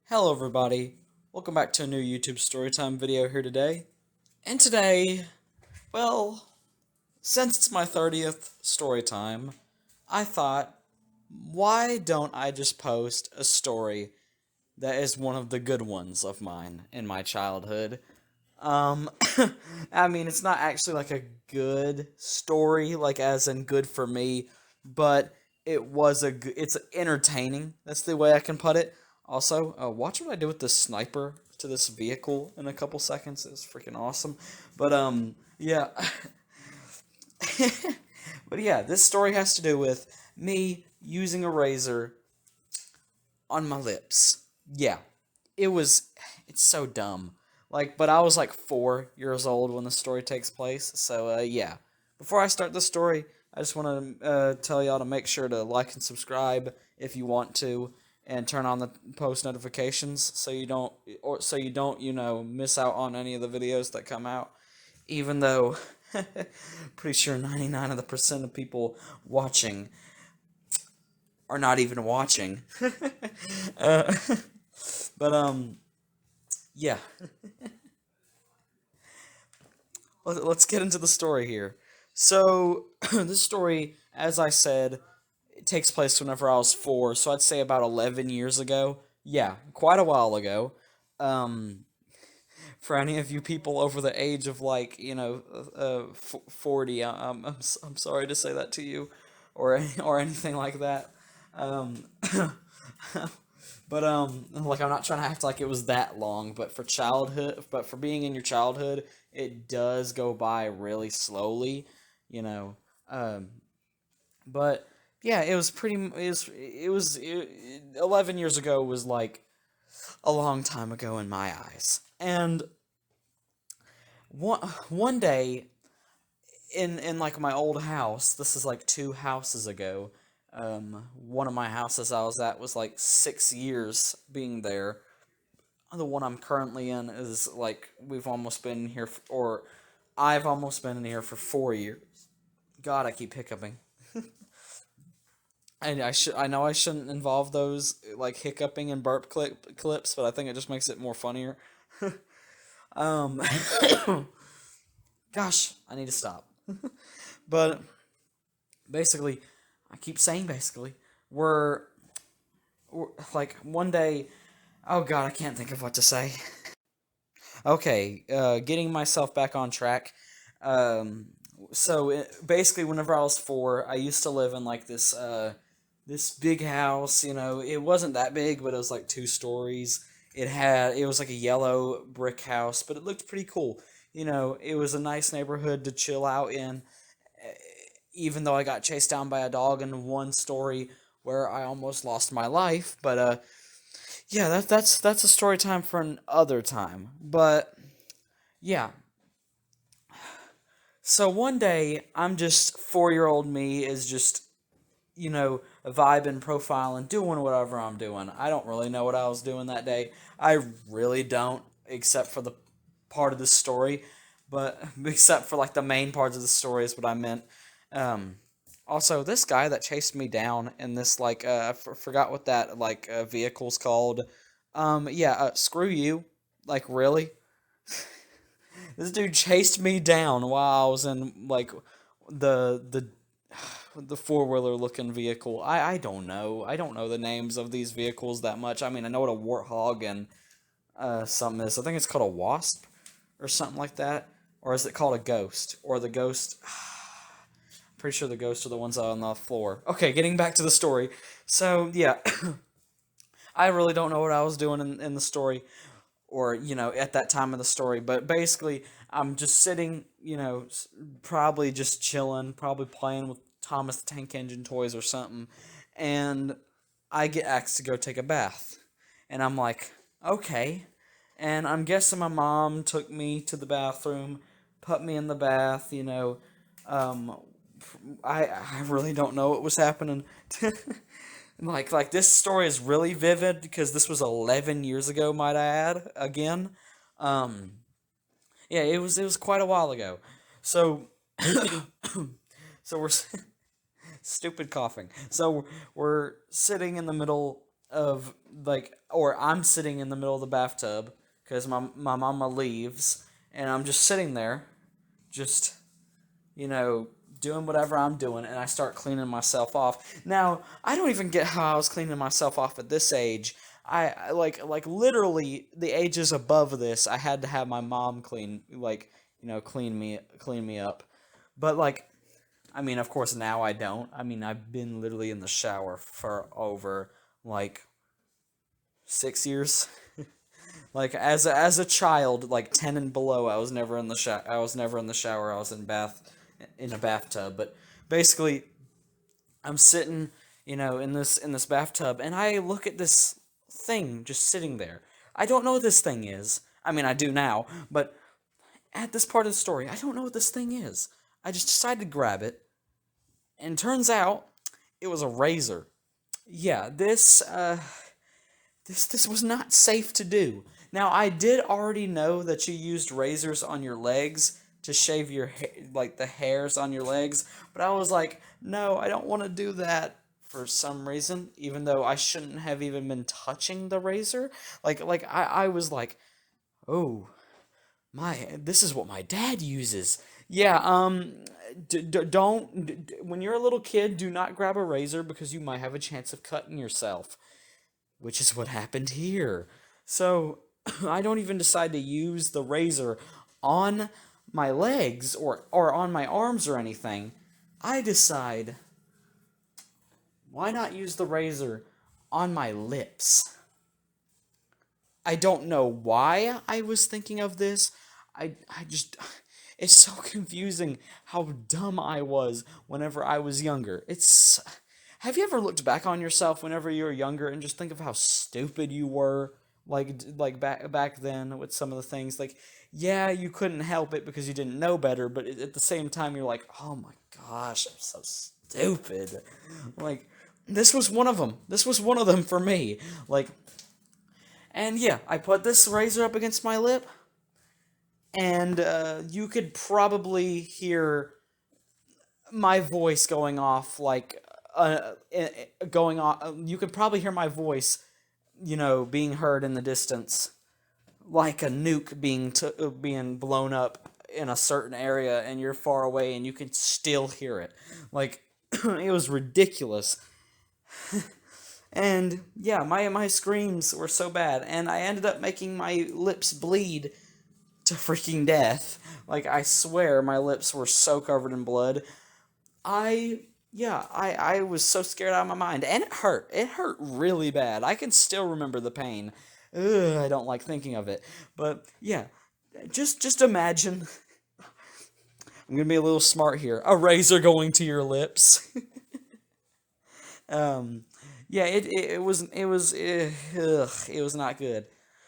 Hello everybody, welcome back to a new YouTube Storytime video here today. And today, well, since it's my 30th Storytime, I thought, why don't I just post a story that is one of the good ones of mine in my childhood? Um, I mean, it's not actually like a good story, like as in good for me, but it's entertaining. That's the way I can put it. Also, watch what I do with this sniper to this vehicle in a couple seconds. It's freaking awesome. But yeah, but yeah, this story has to do with me using a razor on my lips. Yeah, it was. It's so dumb. But I was like 4 years old when the story takes place. So yeah. Before I start the story, I just want to tell y'all to make sure to like and subscribe if you want to, and turn on the post notifications so you don't miss out on any of the videos that come out. Even though, pretty sure 99 of the percent of people watching are not even watching. uh, but yeah. Let's get into the story here. So, this story, as I said, it takes place whenever I was 4, so I'd say about 11 years ago. Yeah, quite a while ago. Um, for any of you people over the age of 40, I'm sorry to say that to you, or anything like that. Um, but I'm not trying to act like it was that long, but for being in your childhood, it does go by really slowly, you know. Um, but yeah, it 11 years ago was like a long time ago in my eyes. And one day in like my old house, this is like 2 houses ago. One of my houses I was at was like 6 years being there. The one I'm currently in is like we've almost been here, or I've almost been in here for 4 years. God, I keep hiccuping. And I know I shouldn't involve those like hiccuping and clips, but I think it just makes it more funnier. Um, Gosh, I need to stop. But basically, I keep saying basically, we're like one day. Oh God, I can't think of what to say. Okay, getting myself back on track. Um, Basically, whenever I was 4, I used to live in like this big house. It wasn't that big, but it was like 2 stories. It was like a yellow brick house, but it looked pretty cool. It was a nice neighborhood to chill out in. Even though I got chased down by a dog in one story where I almost lost my life, but yeah, that's a story time for an other time. But yeah, so one day I'm just 4-year-old me is just vibing, profiling, doing whatever I'm doing. I don't really know what I was doing that day. I really don't, except for the part of the story, but except for like the main parts of the story is what I meant. Um, Also, this guy that chased me down in this forgot what that vehicle's called. Yeah, screw you. Like really, this dude chased me down while I was in like the the four-wheeler looking vehicle. I don't know. I don't know the names of these vehicles that much. I mean, I know what a warthog and something is. I think it's called a wasp or something like that. Or is it called a ghost? Or the ghost. Pretty sure the ghosts are the ones on the floor. Okay, getting back to the story. So, yeah, I really don't know what I was doing in the story, or at that time of the story, but basically I'm just sitting, probably just chilling, probably playing with Thomas the Tank Engine toys or something, and I get asked to go take a bath, and I'm like, okay, and I'm guessing my mom took me to the bathroom, put me in the bath. um I really don't know what was happening. Like this story is really vivid because this was 11 years ago, might I add, again. Um yeah, it was quite a while ago. So so we're stupid coughing. So we're sitting in the middle of like, or I'm sitting in the middle of the bathtub because my mama leaves, and I'm just sitting there, just you know, doing whatever I'm doing, and I start cleaning myself off. Now, I don't even get how I was cleaning myself off at this age. I like literally the ages above this, I had to have my mom clean, like, clean me up. But like, I mean, of course now I don't. I mean, I've been literally in the shower for over like 6 years. Like as a child, like 10 and below, I was never in the I was never in the shower. I was in a bathtub. But basically, I'm sitting, in this bathtub, and I look at this thing just sitting there. I don't know what this thing is. I mean, I do now, but at this part of the story, I don't know what this thing is. I just decided to grab it, and turns out it was a razor. Yeah, this was not safe to do. Now, I did already know that you used razors on your legs to shave like the hairs on your legs, but I was like, no, I don't want to do that for some reason, even though I shouldn't have even been touching the razor. I was like, oh, this is what my dad uses. Yeah, when you're a little kid, do not grab a razor because you might have a chance of cutting yourself, which is what happened here. So I don't even decide to use the razor on my legs or on my arms or anything. I decide, why not use the razor on my lips? I don't know why I was thinking of this. I just it's so confusing how dumb I was whenever I was younger. It's Have you ever looked back on yourself whenever you were younger and just think of how stupid you were, like back then with some of the things? Like, yeah, you couldn't help it because you didn't know better, but at the same time you're like, "Oh my gosh, I'm so stupid." Like, this was one of them. This was one of them for me. Like, and yeah, I put this razor up against my lip, and you could probably hear my voice going off going on. You could probably hear my voice, being heard in the distance, like a nuke being blown up in a certain area, and you're far away, and you can still hear it. Like, it was ridiculous. And yeah, my screams were so bad, and I ended up making my lips bleed to freaking death. Like, I swear my lips were so covered in blood. I yeah, I was so scared out of my mind, and it hurt. It hurt really bad. I can still remember the pain. Ugh, I don't like thinking of it. But yeah, just imagine. I'm gonna be a little smart here. A razor going to your lips. um, yeah, it was not good.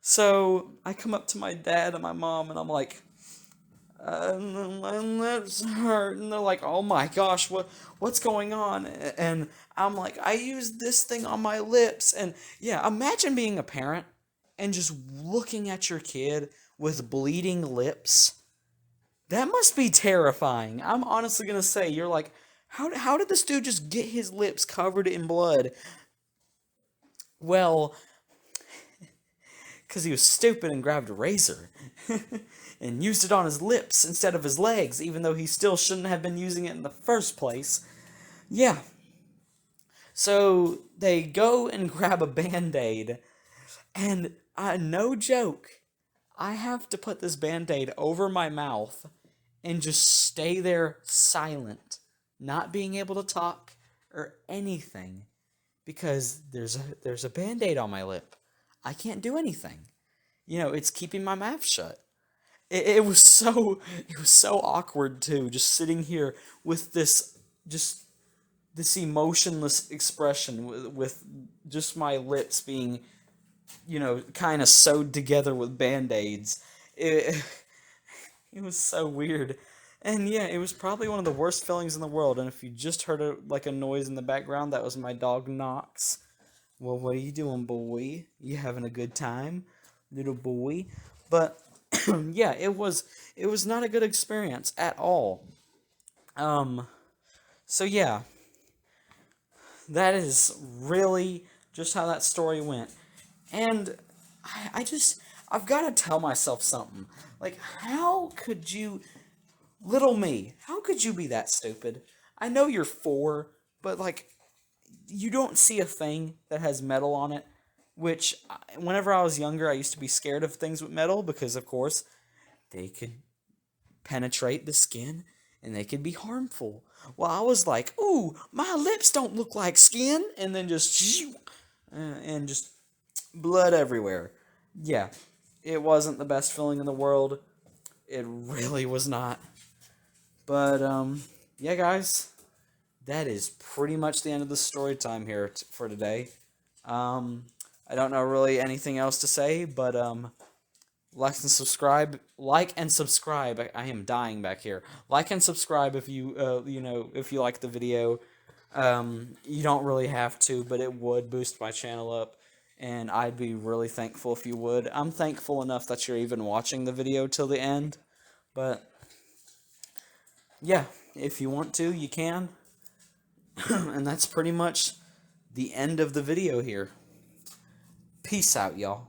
So I come up to my dad and my mom, and I'm like, my lips hurt, and they're like, "Oh my gosh, what's going on?" And I'm like, "I used this thing on my lips." And yeah, imagine being a parent and just looking at your kid with bleeding lips. That must be terrifying. I'm honestly gonna say, you're like, how did this dude just get his lips covered in blood? Well, because he was stupid and grabbed a razor and used it on his lips instead of his legs, even though he still shouldn't have been using it in the first place. Yeah. So they go and grab a band aid, and no joke, I have to put this band aid over my mouth and just stay there silent, not being able to talk or anything because there's a band aid on my lip. I can't do anything. It's keeping my mouth shut. It was so awkward too, just sitting here with just this emotionless expression with just my lips being, kind of sewed together with band-aids. It, it was so weird. And yeah, it was probably one of the worst feelings in the world. And if you just heard a noise in the background, that was my dog Knox. Well, what are you doing, boy? You having a good time, little boy? But yeah, it was not a good experience at all. Um, so yeah, that is really just how that story went. And I've got to tell myself something. Like, how could you, little me, how could you be that stupid? I know you're 4, but like, you don't see a thing that has metal on it, which, whenever I was younger, I used to be scared of things with metal because, of course, they could penetrate the skin and they could be harmful. Well, I was like, ooh, my lips don't look like skin, and then and just blood everywhere. Yeah, it wasn't the best feeling in the world. It really was not. But yeah, guys, that is pretty much the end of the story time here for today. Um, I don't know really anything else to say, but like and subscribe. Like and subscribe. I am dying back here. Like and subscribe if you if you like the video. You don't really have to, but it would boost my channel up, and I'd be really thankful if you would. I'm thankful enough that you're even watching the video till the end, but yeah, if you want to, you can. And that's pretty much the end of the video here. Peace out, y'all.